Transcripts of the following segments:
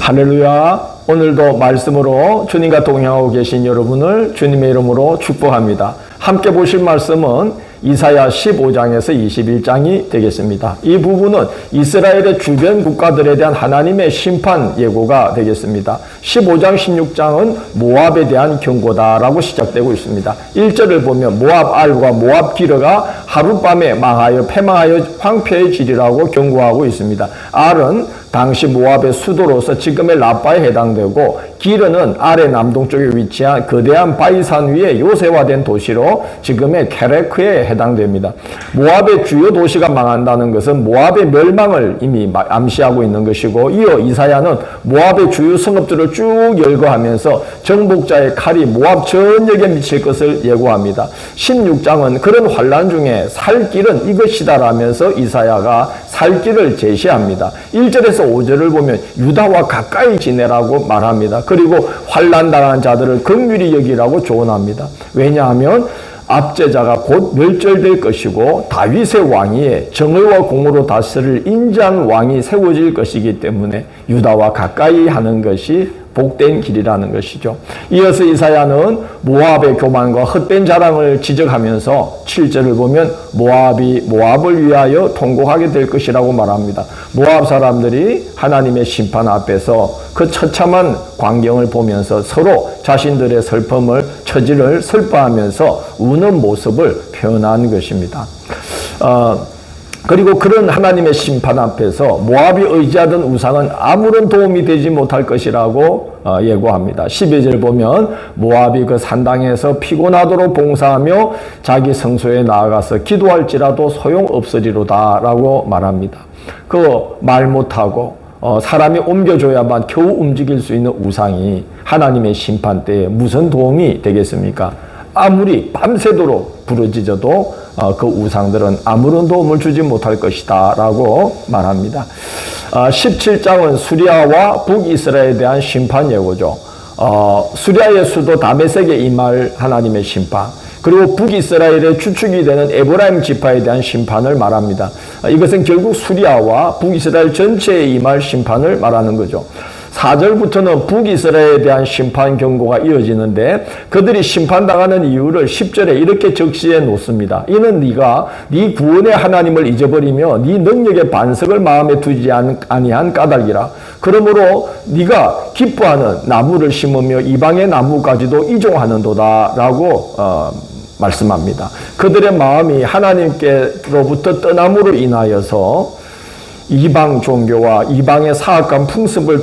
할렐루야. 오늘도 말씀으로 주님과 동행하고 계신 여러분을 주님의 이름으로 축복합니다. 함께 보실 말씀은 이사야 15장에서 21장이 되겠습니다. 이 부분은 이스라엘의 주변 국가들에 대한 하나님의 심판 예고가 되겠습니다. 15장, 16장은 모압에 대한 경고다라고 시작되고 있습니다. 1절을 보면 모압 알과 모압 기르가 하룻밤에 망하여 패망하여 황폐해지리라고 경고하고 있습니다. 알은 당시 모압의 수도로서 지금의 라빠에 해당되고, 기르는 아래 남동쪽에 위치한 거대한 바이산 위에 요새화된 도시로 지금의 케레크에 해당됩니다. 모압의 주요 도시가 망한다는 것은 모압의 멸망을 이미 암시하고 있는 것이고, 이어 이사야는 모압의 주요 성읍들을 쭉 열거하면서 정복자의 칼이 모압 전역에 미칠 것을 예고합니다. 16장은 그런 환란 중에 살 길은 이것이다라면서 이사야가 살 길을 제시합니다. 1절에서 5절을 보면 유다와 가까이 지내라고 말합니다. 그리고 환난당한 자들을 긍휼히 여기라고 조언합니다. 왜냐하면 압제자가 곧 멸절될 것이고 다윗의 왕위에 정의와 공으로 다스릴 인자한 왕이 세워질 것이기 때문에 유다와 가까이 하는 것이 복된 길이라는 것이죠. 이어서 이사야는 모압의 교만과 헛된 자랑을 지적하면서 7절을 보면 모압이 모압을 위하여 통곡하게 될 것이라고 말합니다. 모압 사람들이 하나님의 심판 앞에서 그 처참한 광경을 보면서 서로 자신들의 슬픔을, 처지를 슬퍼하면서 우는 모습을 표현한 것입니다. 그리고 그런 하나님의 심판 앞에서 모압이 의지하던 우상은 아무런 도움이 되지 못할 것이라고 예고합니다. 12절 보면 모압이 그 산당에서 피곤하도록 봉사하며 자기 성소에 나아가서 기도할지라도 소용없으리로다 라고 말합니다. 그 말 못하고 사람이 옮겨줘야만 겨우 움직일 수 있는 우상이 하나님의 심판 때에 무슨 도움이 되겠습니까? 아무리 밤새도록 부르짖어도 그 우상들은 아무런 도움을 주지 못할 것이다 라고 말합니다. 17장은 수리아와 북이스라엘에 대한 심판 예고죠. 수리아의 수도 다메섹에 임할 하나님의 심판, 그리고 북이스라엘의 주축이 되는 에브라임 지파에 대한 심판을 말합니다. 이것은 결국 수리아와 북이스라엘 전체에 임할 심판을 말하는 거죠. 4절부터는 북이스라엘에 대한 심판 경고가 이어지는데, 그들이 심판당하는 이유를 10절에 이렇게 적시해 놓습니다. 이는 네가 네 구원의 하나님을 잊어버리며 네 능력의 반석을 마음에 두지 아니한 까닭이라. 그러므로 네가 기뻐하는 나무를 심으며 이방의 나무까지도 이종하는도다 라고 말씀합니다. 그들의 마음이 하나님께로부터 떠남으로 인하여서 이방 종교와 이방의 사악한 풍습을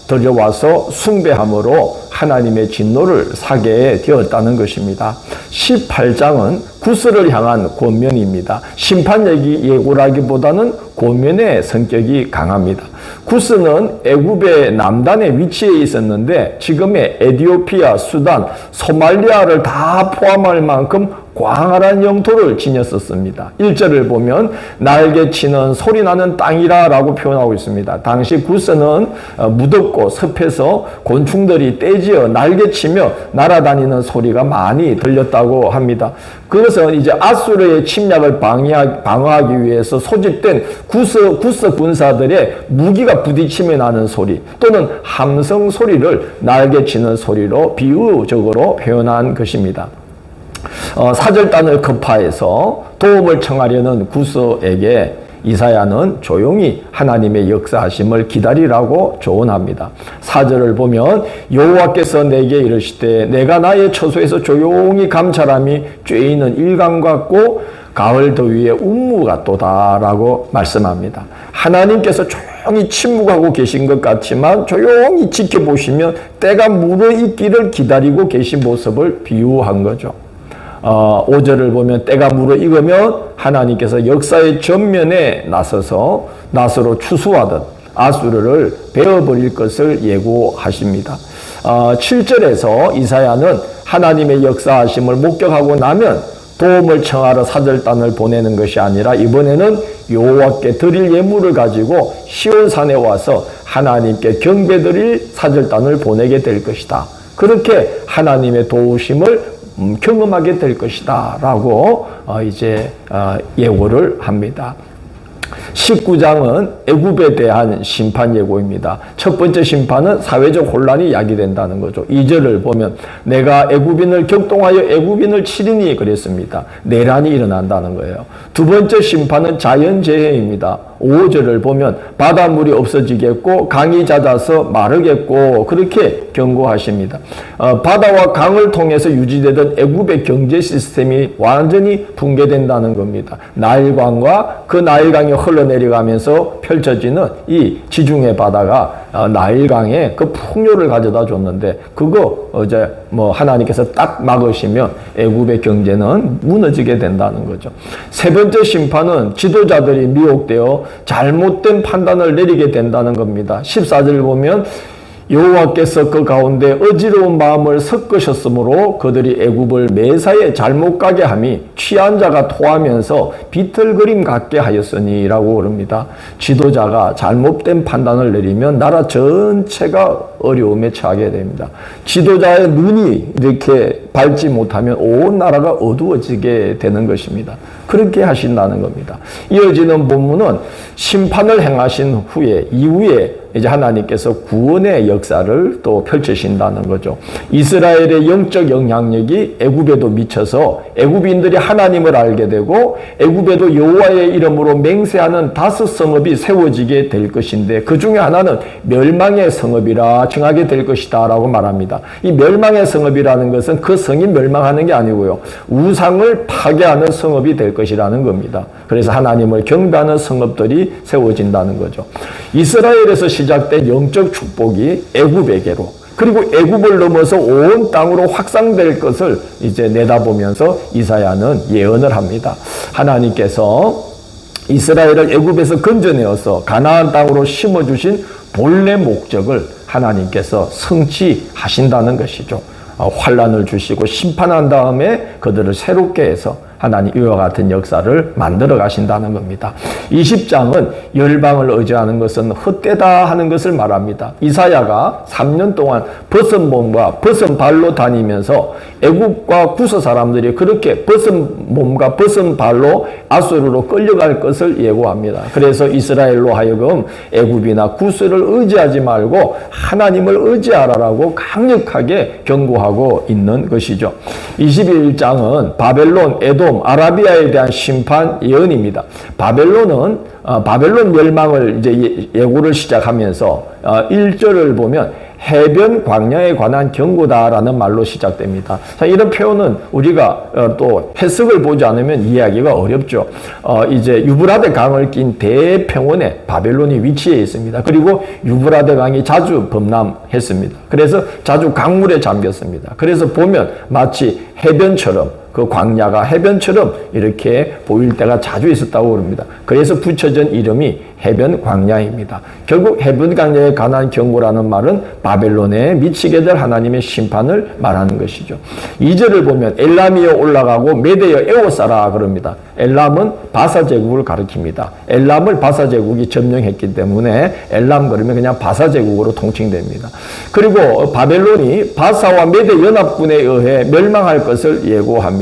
들여와서 숭배함으로 하나님의 진노를 사게 되었다는 것입니다. 18장은 구스를 향한 권면입니다. 심판 예고라기보다는 권면의 성격이 강합니다. 구스는 애굽의 남단에 위치해 있었는데 지금의 에티오피아, 수단, 소말리아를 다 포함할 만큼 광활한 영토를 지녔었습니다. 1절을 보면 날개치는 소리나는 땅이라 라고 표현하고 있습니다. 당시 구스는 무덥고 습해서 곤충들이 떼지어 날개치며 날아다니는 소리가 많이 들렸다고 합니다. 그것은 이제 아수르의 침략을 방어하기 위해서 소집된 구스 군사들의 무기가 부딪히며 나는 소리, 또는 함성 소리를 날개치는 소리로 비유적으로 표현한 것입니다. 사절단을 급파해서 도움을 청하려는 구스에게 이사야는 조용히 하나님의 역사하심을 기다리라고 조언합니다. 4절을 보면 여호와께서 내게 이르시되 내가 나의 처소에서 조용히 감찰함이 쬐이는 일광 같고 가을 더위의 운무 같도다 라고 말씀합니다. 하나님께서 조용히 침묵하고 계신 것 같지만 조용히 지켜보시면 때가 무르익기를 기다리고 계신 모습을 비유한 거죠. 5절을 보면 때가 무르익으면 하나님께서 역사의 전면에 나서서 낫으로 추수하듯 아수르를 베어버릴 것을 예고하십니다. 7절에서 이사야는 하나님의 역사하심을 목격하고 나면 도움을 청하러 사절단을 보내는 것이 아니라 이번에는 여호와께 드릴 예물을 가지고 시온산에 와서 하나님께 경배드릴 사절단을 보내게 될 것이다. 그렇게 하나님의 도우심을 경험하게 될 것이다 라고 이제 예고를 합니다. 19장은 애굽에 대한 심판 예고입니다. 첫 번째 심판은 사회적 혼란이 야기된다는 거죠. 2절을 보면 내가 애굽인을 격동하여 애굽인을 치리니 그랬습니다. 내란이 일어난다는 거예요. 두 번째 심판은 자연재해입니다. 5절을 보면 바닷물이 없어지겠고 강이 잦아서 마르겠고 그렇게 경고하십니다. 바다와 강을 통해서 유지되던 애굽의 경제 시스템이 완전히 붕괴된다는 겁니다. 나일강과 그 나일강이 흘러내려가면서 펼쳐지는 이 지중해 바다가 나일강에 그 풍요를 가져다 줬는데 그거 이제 하나님께서 딱 막으시면 애굽의 경제는 무너지게 된다는 거죠. 세 번째 심판은 지도자들이 미혹되어 잘못된 판단을 내리게 된다는 겁니다. 14절 보면 여호와께서 그 가운데 어지러운 마음을 섞으셨으므로 그들이 애굽을 매사에 잘못 가게 함이 취한 자가 토하면서 비틀거림 같게 하였으니라고 그럽니다. 지도자가 잘못된 판단을 내리면 나라 전체가 어려움에 처하게 됩니다. 지도자의 눈이 이렇게 밝지 못하면 온 나라가 어두워지게 되는 것입니다. 그렇게 하신다는 겁니다. 이어지는 본문은 심판을 행하신 이후에 이제 하나님께서 구원의 역사를 또 펼치신다는 거죠. 이스라엘의 영적 영향력이 애굽에도 미쳐서 애굽인들이 하나님을 알게 되고 애굽에도 여호와의 이름으로 맹세하는 5 성읍이 세워지게 될 것인데 그 중에 하나는 멸망의 성읍이라 칭하게 될 것이다 라고 말합니다. 이 멸망의 성읍이라는 것은 그 성이 멸망하는 게 아니고요. 우상을 파괴하는 성읍이 될 것이라는 겁니다. 그래서 하나님을 경배하는 성읍들이 세워진다는 거죠. 이스라엘에서 시작된 영적 축복이 애굽에게로 그리고 애굽을 넘어서 온 땅으로 확산될 것을 이제 내다보면서 이사야는 예언을 합니다. 하나님께서 이스라엘을 애굽에서 건져내어서 가나안 땅으로 심어주신 본래 목적을 하나님께서 성취하신다는 것이죠. 환란을 주시고 심판한 다음에 그들을 새롭게 해서 하나님 이와 같은 역사를 만들어 가신다는 겁니다. 20장은 열방을 의지하는 것은 헛되다 하는 것을 말합니다. 이사야가 3년 동안 벗은 몸과 벗은 발로 다니면서 애굽과 구스 사람들이 그렇게 벗은 몸과 벗은 발로 아수르로 끌려갈 것을 예고합니다. 그래서 이스라엘로 하여금 애굽이나 구스를 의지하지 말고 하나님을 의지하라라고 강력하게 경고하고 있는 것이죠. 21장은 바벨론, 에돔, 아라비아에 대한 심판 예언입니다. 바벨론 멸망을 이제 예고를 시작하면서 1절을 보면 해변 광야에 관한 경고다라는 말로 시작됩니다. 자, 이런 표현은 우리가 또 해석을 보지 않으면 이해하기가 어렵죠. 이제 유브라데 강을 낀 대평원에 바벨론이 위치해 있습니다. 그리고 유브라데 강이 자주 범람했습니다. 그래서 자주 강물에 잠겼습니다. 그래서 보면 마치 해변처럼 그 광야가 해변처럼 이렇게 보일 때가 자주 있었다고 그럽니다. 그래서 붙여진 이름이 해변 광야입니다. 결국 해변 광야에 관한 경고라는 말은 바벨론에 미치게 될 하나님의 심판을 말하는 것이죠. 2절을 보면 엘람이여 올라가고 메대여 에워싸라 그럽니다. 엘람은 바사 제국을 가리킵니다. 엘람을 바사 제국이 점령했기 때문에 엘람 그러면 그냥 바사 제국으로 통칭됩니다. 그리고 바벨론이 바사와 메대 연합군에 의해 멸망할 것을 예고합니다.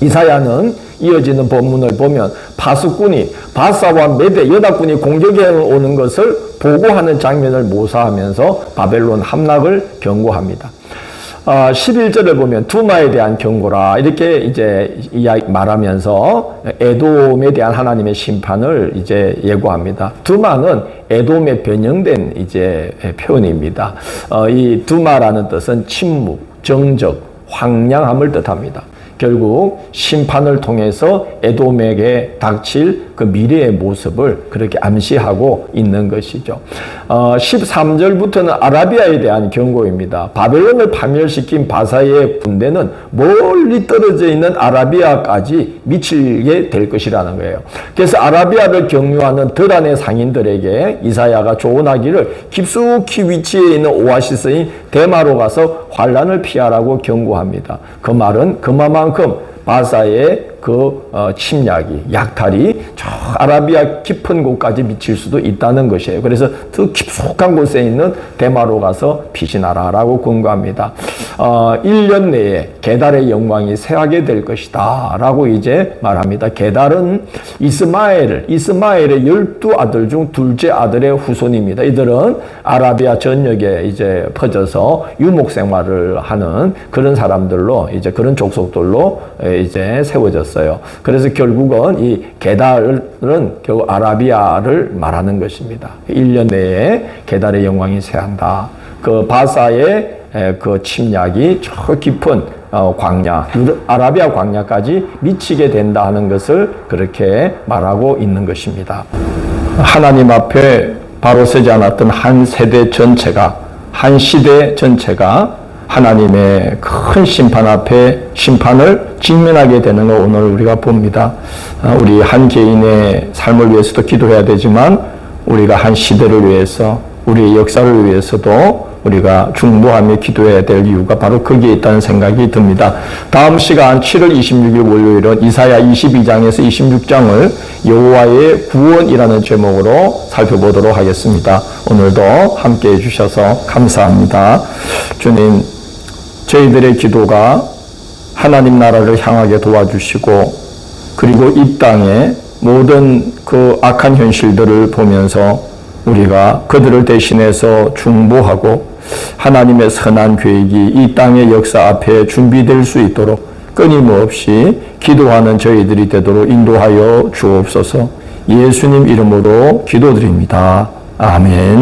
이사야는 이어지는 본문을 보면 파수꾼이 바사와 메대 연합군이 공격해 오는 것을 보고하는 장면을 묘사하면서 바벨론 함락을 경고합니다. 11절을 보면 두마에 대한 경고라 이렇게 이제 말하면서 에돔에 대한 하나님의 심판을 이제 예고합니다. 두마는 에돔에 변형된 이제 표현입니다. 이 두마라는 뜻은 침묵, 정적, 황량함을 뜻합니다. 결국 심판을 통해서 에돔에게 닥칠 그 미래의 모습을 그렇게 암시하고 있는 것이죠. 13절부터는 아라비아에 대한 경고입니다. 바벨론을 파멸시킨 바사의 군대는 멀리 떨어져 있는 아라비아까지 미치게 될 것이라는 거예요. 그래서 아라비아를 경유하는 드란의 상인들에게 이사야가 조언하기를 깊숙이 위치해 있는 오아시스인 데마로 가서 환란을 피하라고 경고합니다. 그 말은 그만큼 바사의 그 침략이 약탈이 저 아라비아 깊은 곳까지 미칠 수도 있다는 것이에요. 그래서 더 깊숙한 곳에 있는 데마로 가서 피신하라라고 권고합니다. 1년 내에 게달의 영광이 쇠하게 될 것이다 라고 이제 말합니다. 게달은 이스마엘의 12아들 중 둘째 아들의 후손입니다. 이들은 아라비아 전역에 이제 퍼져서 유목 생활을 하는 그런 사람들로 이제 그런 족속들로 이제 세워졌어요. 그래서 결국은 이 게달은 결국 아라비아를 말하는 것입니다. 1년 내에 게달의 영광이 쇠한다. 그 바사의 그 침략이 저 깊은 광야, 아라비아 광야까지 미치게 된다 하는 것을 그렇게 말하고 있는 것입니다. 하나님 앞에 바로 서지 않았던 한 세대 전체가, 한 시대 전체가 하나님의 큰 심판 앞에 심판을 직면하게 되는 걸 오늘 우리가 봅니다. 우리 한 개인의 삶을 위해서도 기도해야 되지만 우리가 한 시대를 위해서, 우리의 역사를 위해서도 우리가 중보하며 기도해야 될 이유가 바로 거기에 있다는 생각이 듭니다. 다음 시간 7월 26일 월요일은 이사야 22장에서 26장을 여호와의 구원이라는 제목으로 살펴보도록 하겠습니다. 오늘도 함께 해주셔서 감사합니다. 주님, 저희들의 기도가 하나님 나라를 향하게 도와주시고 그리고 이 땅의 모든 그 악한 현실들을 보면서 우리가 그들을 대신해서 중보하고 하나님의 선한 계획이 이 땅의 역사 앞에 준비될 수 있도록 끊임없이 기도하는 저희들이 되도록 인도하여 주옵소서. 예수님 이름으로 기도드립니다. 아멘.